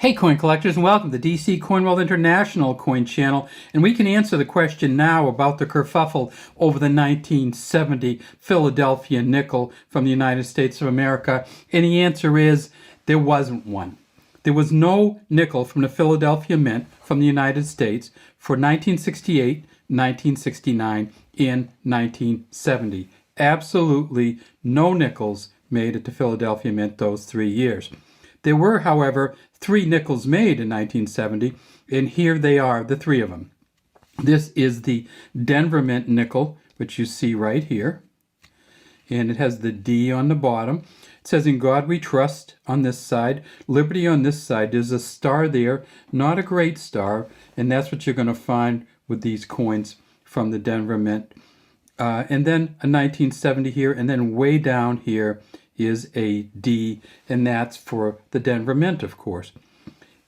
Hey coin collectors, and welcome to the DC Coin World International Coin Channel, and we can answer the question now about the kerfuffle over the 1970 Philadelphia nickel from the United States of America, and the answer is there wasn't one. There was no nickel from the Philadelphia Mint from the United States for 1968, 1969, and 1970. Absolutely no nickels made at the Philadelphia Mint those 3 years. There were, however, 3 nickels made in 1970, and here they are, the 3 of them. This is the Denver Mint nickel, which you see right here, and it has the D on the bottom. It says, "In God we trust" on this side, "Liberty" on this side. There's a star there, not a great star, and that's what you're going to find with these coins from the Denver Mint. And then a 1970 here, and then way down here is a D, and that's for the Denver Mint, of course.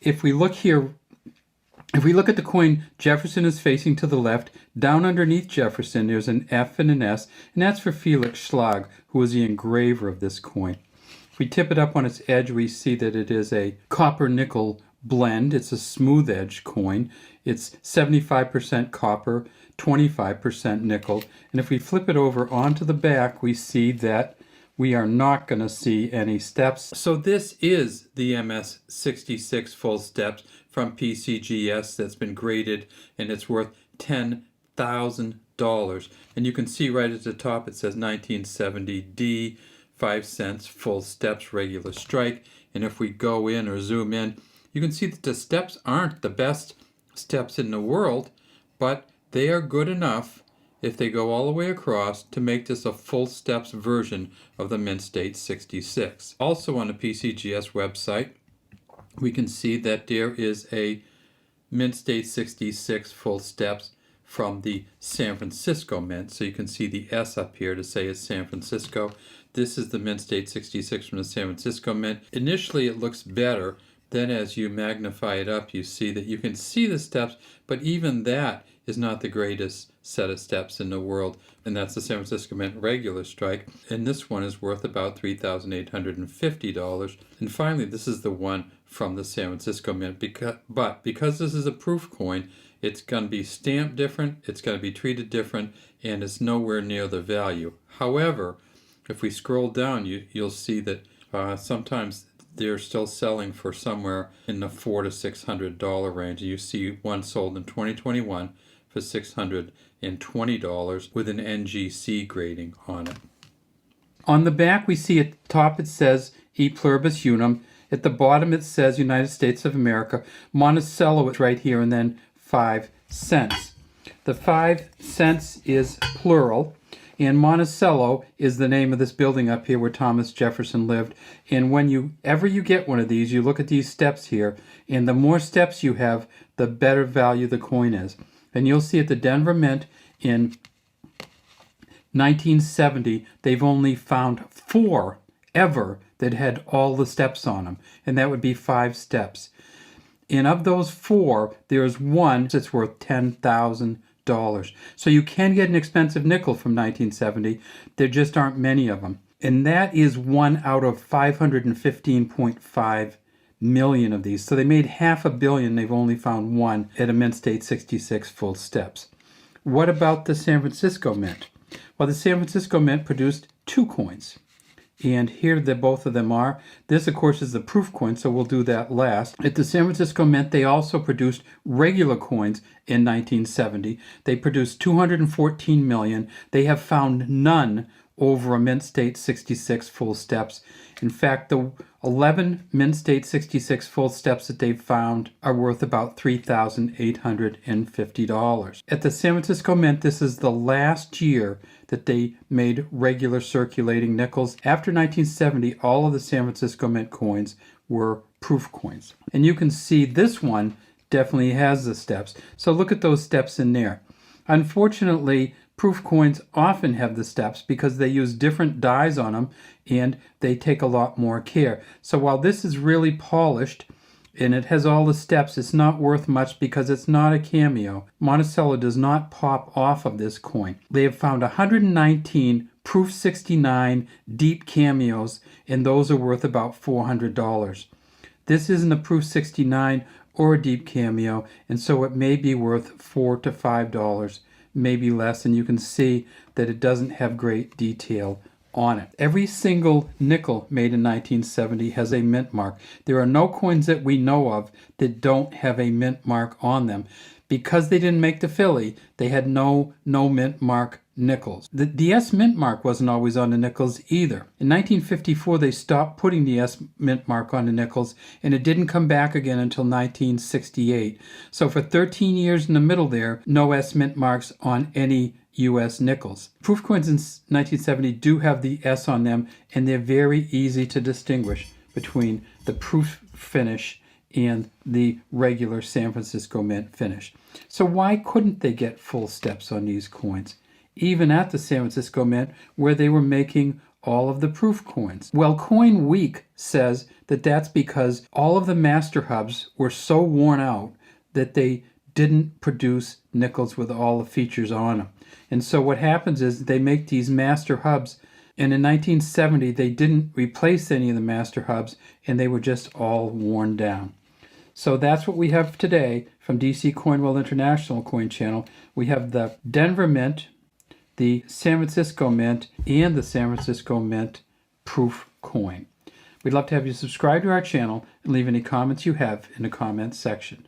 If we look here, if we look at the coin, Jefferson is facing to the left. Down underneath Jefferson, there's an F and an S, and that's for Felix Schlag, who was the engraver of this coin. If we tip it up on its edge, we see that it is a copper-nickel blend. It's a smooth edge coin. It's 75% copper, 25% nickel. And if we flip it over onto the back, we see that we are not going to see any steps. So this is the MS66 full steps from PCGS that's been graded, and it's worth $10,000. And you can see right at the top it says 1970D, 5 cents, full steps, regular strike. And if we go in or zoom in, you can see that the steps aren't the best steps in the world, but they are good enough if they go all the way across to make this a full steps version of the Mint State 66. Also on the PCGS website, we can see that there is a Mint State 66 full steps from the San Francisco Mint. So you can see the S up here to say it's San Francisco. This is the Mint State 66 from the San Francisco Mint. Initially it looks better. Then as you magnify it up, you see that you can see the steps, but even that is not the greatest set of steps in the world, and that's the San Francisco Mint regular strike, and this one is worth about $3,850. And finally, this is the one from the San Francisco Mint, because this is a proof coin, it's going to be stamped different, it's going to be treated different, and it's nowhere near the value. However, if we scroll down, you'll see that sometimes they're still selling for somewhere in the $400 to $600 range. You see one sold in 2021 for $620 with an NGC grading on it. On the back, we see at the top it says E Pluribus Unum. At the bottom it says United States of America. Monticello is right here, and then 5 cents. The 5 cents is plural, and Monticello is the name of this building up here where Thomas Jefferson lived. And whenever you get one of these, you look at these steps here, and the more steps you have, the better value the coin is. And you'll see at the Denver Mint in 1970, they've only found 4 ever that had all the steps on them, and that would be 5 steps. And of those 4, there's one that's worth $10,000. So you can get an expensive nickel from 1970. There just aren't many of them. And that is 1 out of 515.5 million of these. So they made $500 million. They've only found 1 at a Mint State 66 full steps. What about the San Francisco Mint? Well, the San Francisco Mint produced 2 coins. And here both of them are. This, of course, is the proof coin, so we'll do that last. At the San Francisco Mint, they also produced regular coins in 1970. They produced 214 million. They have found none over a Mint State 66 full steps. In fact, the 11 Mint State 66 full steps that they've found are worth about $3,850. At the San Francisco Mint, this is the last year that they made regular circulating nickels. After 1970, all of the San Francisco Mint coins were proof coins. And you can see this one definitely has the steps. So look at those steps in there. Unfortunately, proof coins often have the steps because they use different dies on them and they take a lot more care. So while this is really polished and it has all the steps, it's not worth much because it's not a cameo. Monticello does not pop off of this coin. They have found 119 proof 69 deep cameos, and those are worth about $400. This isn't a Proof 69 or a deep cameo, and so it may be worth $4 to $5, maybe less, and you can see that it doesn't have great detail on it. Every single nickel made in 1970 has a mint mark. There are no coins that we know of that don't have a mint mark on them. Because they didn't make the Philly, they had no mint mark nickels. The S mint mark wasn't always on the nickels either. In 1954, they stopped putting the S mint mark on the nickels, and it didn't come back again until 1968. So for 13 years in the middle there, no S mint marks on any US nickels. Proof coins in 1970 do have the S on them, and they're very easy to distinguish between the proof finish and the regular San Francisco Mint finish. So why couldn't they get full steps on these coins, even at the San Francisco Mint where they were making all of the proof coins? Well, Coin Week says that that's because all of the master hubs were so worn out that they didn't produce nickels with all the features on them. And so what happens is they make these master hubs, and in 1970 they didn't replace any of the master hubs, and they were just all worn down. So that's what we have today from DC Coinwell International Coin Channel. We have the Denver Mint, the San Francisco Mint, and the San Francisco Mint proof coin. We'd love to have you subscribe to our channel and leave any comments you have in the comments section.